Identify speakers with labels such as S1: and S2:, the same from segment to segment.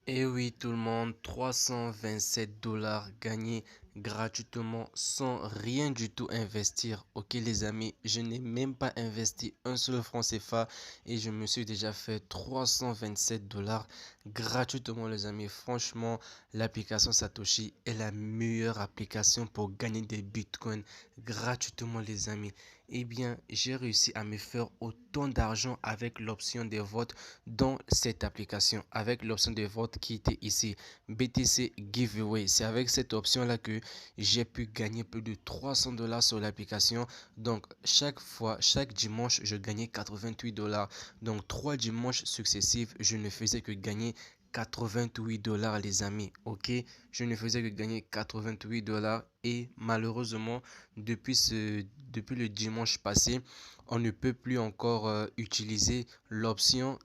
S1: Et oui, tout le monde, 327 dollars gagnés gratuitement sans rien du tout investir. Ok, les amis, je n'ai même pas investi un seul franc CFA et je me suis déjà fait 327 dollars gratuitement, les amis. Franchement, l'application Satoshi est la meilleure application pour gagner des bitcoins gratuitement, les amis. Eh bien, j'ai réussi à me faire autant d'argent avec l'option des votes dans cette application, avec l'option de vote qui était ici, BTC Giveaway. C'est avec cette option-là que j'ai pu gagner plus de 300 dollars sur l'application. Donc, chaque fois, chaque dimanche, je gagnais 88 dollars. Donc, 3 dimanches successifs, je ne faisais que gagner 88 dollars, les amis. Ok, je ne faisais que gagner 88 dollars et malheureusement depuis le dimanche passé, on ne peut plus encore utiliser l'option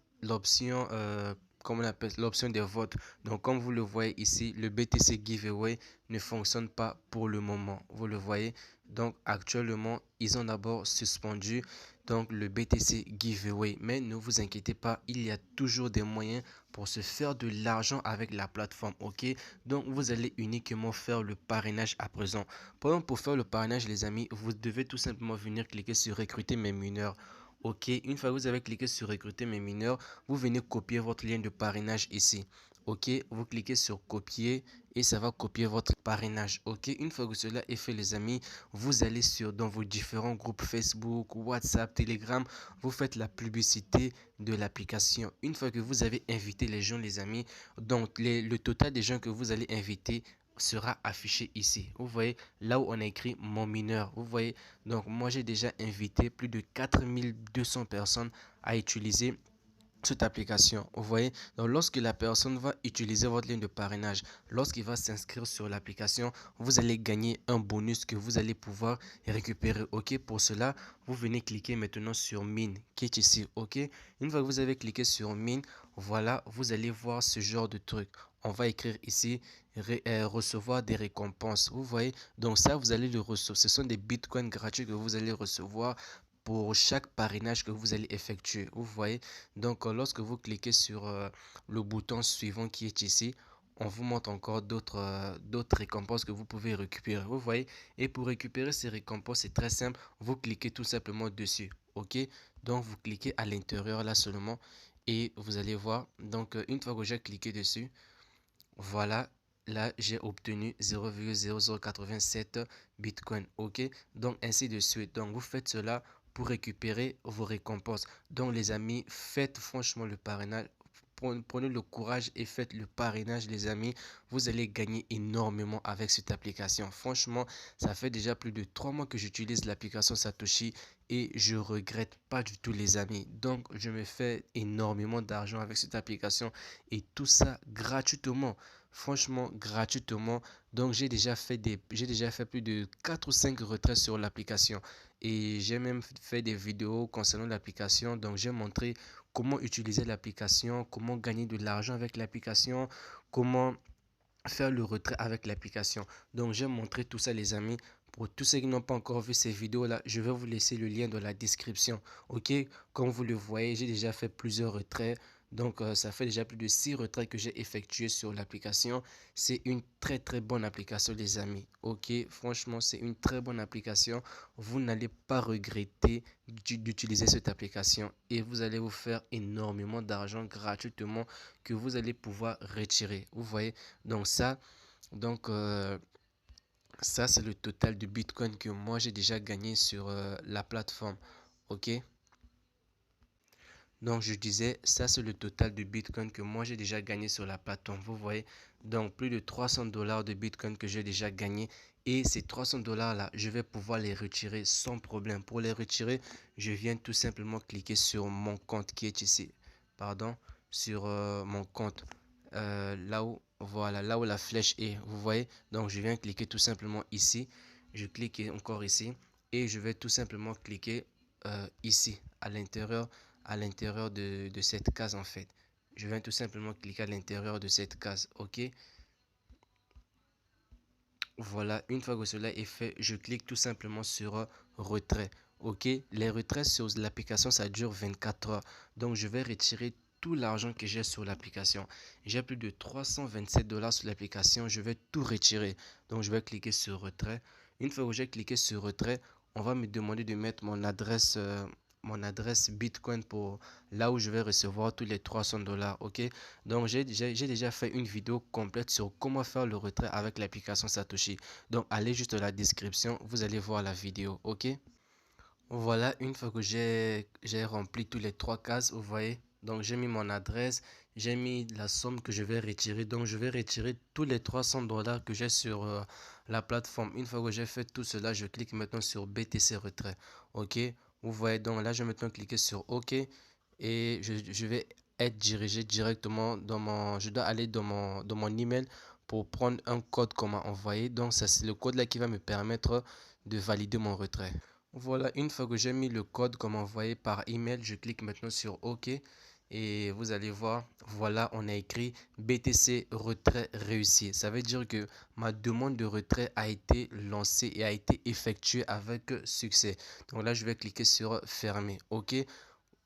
S1: comment on appelle l'option des votes. Donc comme vous le voyez ici, le BTC giveaway ne fonctionne pas pour le moment, vous le voyez. Donc actuellement ils ont d'abord suspendu donc le BTC giveaway, mais ne vous inquiétez pas, il y a toujours des moyens pour se faire de l'argent avec la plateforme. Ok, donc vous allez uniquement faire le parrainage à présent. Pour faire le parrainage, les amis, vous devez tout simplement venir cliquer sur recruter mes mineurs. Ok, une fois que vous avez cliqué sur recruter mes mineurs, vous venez copier votre lien de parrainage ici. Ok, vous cliquez sur copier et ça va copier votre parrainage. Ok, une fois que cela est fait, les amis, vous allez dans vos différents groupes Facebook, WhatsApp, Telegram, vous faites la publicité de l'application. Une fois que vous avez invité les gens, les amis, donc le total des gens que vous allez inviter sera affiché ici. Vous voyez là où on a écrit mon mineur. Vous voyez, donc moi j'ai déjà invité plus de 4200 personnes à utiliser cette application. Vous voyez, donc lorsque la personne va utiliser votre ligne de parrainage, lorsqu'il va s'inscrire sur l'application, vous allez gagner un bonus que vous allez pouvoir récupérer. Ok, pour cela, vous venez cliquer maintenant sur mine qui est ici. Ok, une fois que vous avez cliqué sur mine, voilà, vous allez voir ce genre de truc. On va écrire ici recevoir des récompenses. Vous voyez, donc ça, vous allez le recevoir. Ce sont des bitcoins gratuits que vous allez recevoir pour chaque parrainage que vous allez effectuer. Vous voyez, donc lorsque vous cliquez sur le bouton suivant qui est ici, on vous montre encore d'autres récompenses que vous pouvez récupérer. Vous voyez, et pour récupérer ces récompenses, c'est très simple. Vous cliquez tout simplement dessus. Ok, donc vous cliquez à l'intérieur là seulement et vous allez voir. Donc une fois que j'ai cliqué dessus, voilà, là j'ai obtenu 0,0087 bitcoin. Ok, donc ainsi de suite. Donc vous faites cela pour récupérer vos récompenses. Donc les amis, faites franchement le parrainage. Prenez le courage et faites le parrainage, les amis. Vous allez gagner énormément avec cette application. Franchement, ça fait déjà plus de 3 mois que j'utilise l'application Satoshi et je regrette pas du tout, les amis. Donc je me fais énormément d'argent avec cette application et tout ça gratuitement. Franchement, gratuitement. Donc j'ai déjà fait plus de 4 ou 5 retraits sur l'application et j'ai même fait des vidéos concernant l'application. Donc j'ai montré comment utiliser l'application, comment gagner de l'argent avec l'application, comment faire le retrait avec l'application. Donc j'ai montré tout ça, les amis. Pour tous ceux qui n'ont pas encore vu ces vidéos là, je vais vous laisser le lien dans la description. Ok, comme vous le voyez, j'ai déjà fait plusieurs retraits. Donc ça fait déjà plus de 6 retraits que j'ai effectués sur l'application. C'est une très bonne application, les amis. Ok, franchement c'est une très bonne application. Vous n'allez pas regretter d'utiliser cette application et vous allez vous faire énormément d'argent gratuitement que vous allez pouvoir retirer. Vous voyez, donc donc euh, ça c'est le total de Bitcoin que moi j'ai déjà gagné sur la plateforme. Ok, donc je disais, ça c'est le total de Bitcoin que moi j'ai déjà gagné sur la plateforme. Vous voyez, donc plus de 300 dollars de Bitcoin que j'ai déjà gagné. Et ces 300 dollars là, je vais pouvoir les retirer sans problème. Pour les retirer, je viens tout simplement cliquer sur mon compte qui est ici. Pardon, sur mon compte. Là où, voilà, là où la flèche est. Vous voyez, donc je viens cliquer tout simplement ici. Je clique encore ici. Et je vais tout simplement cliquer ici, à l'intérieur de cette case en fait. Je viens tout simplement cliquer à l'intérieur de cette case. Ok, voilà, une fois que cela est fait, je clique tout simplement sur retrait. Ok, les retraits sur l'application ça dure 24 heures. Donc je vais retirer tout l'argent que j'ai sur l'application. J'ai plus de 327 dollars sur l'application. Je vais tout retirer. Donc, je vais cliquer sur retrait. Une fois que j'ai cliqué sur retrait, on va me demander de mettre mon adresse Bitcoin pour là où je vais recevoir tous les 300 dollars. Ok, donc j'ai déjà fait une vidéo complète sur comment faire le retrait avec l'application Satoshi. Donc, allez juste dans la description, vous allez voir la vidéo. Ok. Voilà, une fois que j'ai rempli tous les trois cases, vous voyez, donc j'ai mis mon adresse, j'ai mis la somme que je vais retirer. Donc je vais retirer tous les 300 dollars que j'ai sur la plateforme. Une fois que j'ai fait tout cela, je clique maintenant sur BTC retrait. Ok, vous voyez, donc là je vais maintenant cliquer sur OK et je vais être dirigé directement je dois aller dans mon email pour prendre un code qu'on m'a envoyé. Donc ça c'est le code là qui va me permettre de valider mon retrait. Voilà, une fois que j'ai mis le code comme envoyé par email, je clique maintenant sur OK et vous allez voir, voilà, on a écrit BTC retrait réussi. Ça veut dire que ma demande de retrait a été lancée et a été effectuée avec succès. Donc là, je vais cliquer sur fermer. OK,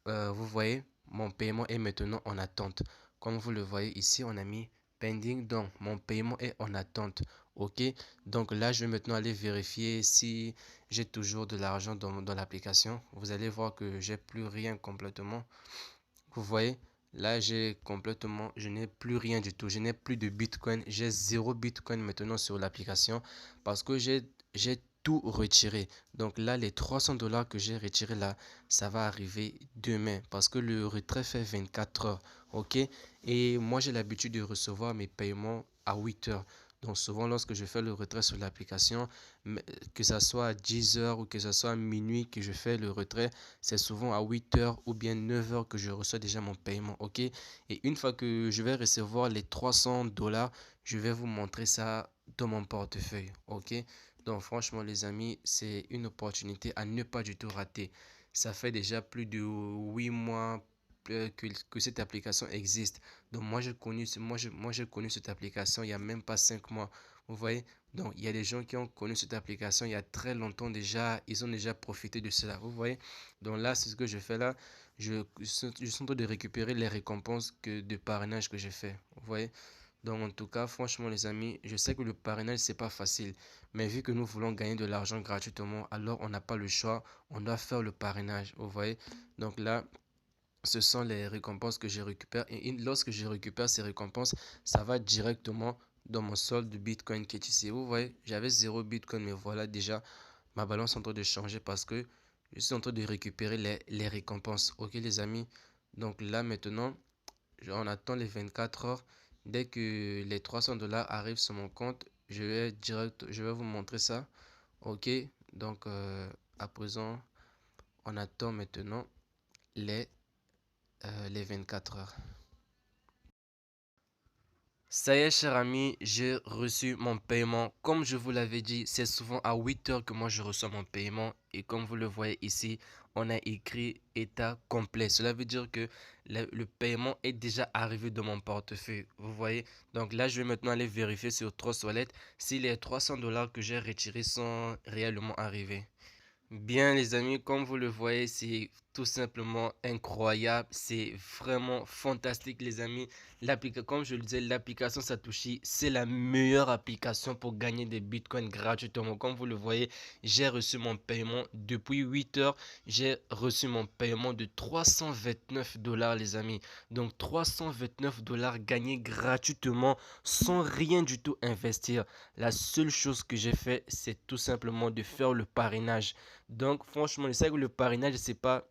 S1: vous voyez, mon paiement est maintenant en attente. Comme vous le voyez ici, on a mis pending, donc mon paiement est en attente. Ok, donc là je vais maintenant aller vérifier si j'ai toujours de l'argent dans l'application. Vous allez voir que j'ai plus rien complètement. Vous voyez, là je n'ai plus rien du tout. Je n'ai plus de Bitcoin. J'ai zéro Bitcoin maintenant sur l'application parce que j'ai tout retiré. Donc là, les 300 dollars que j'ai retiré là, ça va arriver demain parce que le retrait fait 24 heures. Ok, et moi j'ai l'habitude de recevoir mes paiements à 8 heures. Donc souvent lorsque je fais le retrait sur l'application, que ce soit à 10 heures ou que ce soit à minuit que je fais le retrait, c'est souvent à 8 heures ou bien 9 heures que je reçois déjà mon paiement. Ok, et une fois que je vais recevoir les 300 dollars, je vais vous montrer ça dans mon portefeuille. Ok, donc franchement les amis, c'est une opportunité à ne pas du tout rater. Ça fait déjà plus de 8 mois que cette application existe. Donc moi j'ai connu cette application il y a même pas 5 mois. Vous voyez? Donc il y a des gens qui ont connu cette application il y a très longtemps déjà, ils ont déjà profité de cela. Vous voyez? Donc là, c'est ce que je fais là. Je suis en train de récupérer les récompenses de parrainage que j'ai fait. Vous voyez? Donc en tout cas, franchement les amis, je sais que le parrainage c'est pas facile, mais vu que nous voulons gagner de l'argent gratuitement, alors on n'a pas le choix, on doit faire le parrainage. Vous voyez? Donc là, ce sont les récompenses que je récupère. Et lorsque je récupère ces récompenses, ça va directement dans mon solde de Bitcoin qui est ici. Vous voyez, j'avais zéro Bitcoin, mais voilà déjà ma balance est en train de changer parce que je suis en train de récupérer les récompenses. Ok les amis, donc là maintenant, on attend les 24 heures. Dès que les 300 dollars arrivent sur mon compte, je vais vous montrer ça. Ok, donc à présent, on attend maintenant les les 24 heures. Ça y est, cher ami, j'ai reçu mon paiement. Comme je vous l'avais dit, c'est souvent à 8 heures que moi je reçois mon paiement. Et comme vous le voyez ici, on a écrit état complet. Cela veut dire que le paiement est déjà arrivé dans mon portefeuille. Vous voyez? Donc là, je vais maintenant aller vérifier sur Trust Wallet si les 300 dollars que j'ai retirés sont réellement arrivés. Bien les amis, comme vous le voyez, c'est tout simplement incroyable, c'est vraiment fantastique les amis. Comme je le disais, l'application Satoshi, c'est la meilleure application pour gagner des bitcoins gratuitement. Comme vous le voyez, j'ai reçu mon paiement depuis 8 heures, j'ai reçu mon paiement de 329 dollars les amis. Donc 329 dollars gagnés gratuitement sans rien du tout investir. La seule chose que j'ai fait, c'est tout simplement de faire le parrainage. Donc, franchement, je sais que le parrainage, c'est pas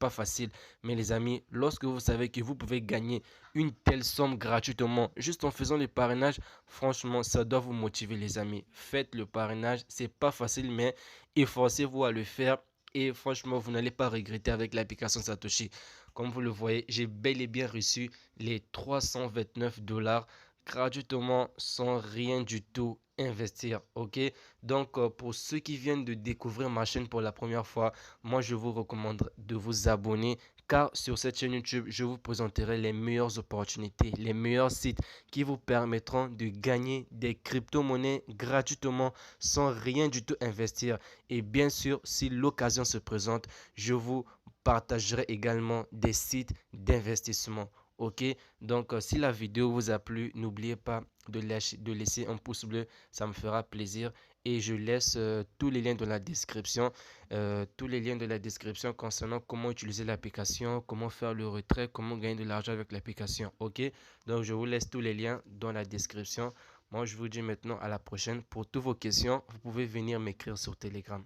S1: facile. Mais les amis, lorsque vous savez que vous pouvez gagner une telle somme gratuitement, juste en faisant le parrainage, franchement, ça doit vous motiver, les amis. Faites le parrainage, c'est pas facile, mais efforcez-vous à le faire. Et franchement, vous n'allez pas regretter avec l'application Satoshi. Comme vous le voyez, j'ai bel et bien reçu les 329 dollars gratuitement sans rien du tout investir. Ok, donc pour ceux qui viennent de découvrir ma chaîne pour la première fois, moi je vous recommande de vous abonner car sur cette chaîne YouTube je vous présenterai les meilleures opportunités, les meilleurs sites qui vous permettront de gagner des crypto-monnaies gratuitement sans rien du tout investir. Et bien sûr, si l'occasion se présente, je vous partagerai également des sites d'investissement. Ok, donc si la vidéo vous a plu, n'oubliez pas de laisser un pouce bleu, ça me fera plaisir. Et je laisse tous les liens dans la description, tous les liens de la description concernant comment utiliser l'application, comment faire le retrait, comment gagner de l'argent avec l'application. Ok, donc je vous laisse tous les liens dans la description. Moi, je vous dis maintenant à la prochaine. Pour toutes vos questions, vous pouvez venir m'écrire sur Telegram.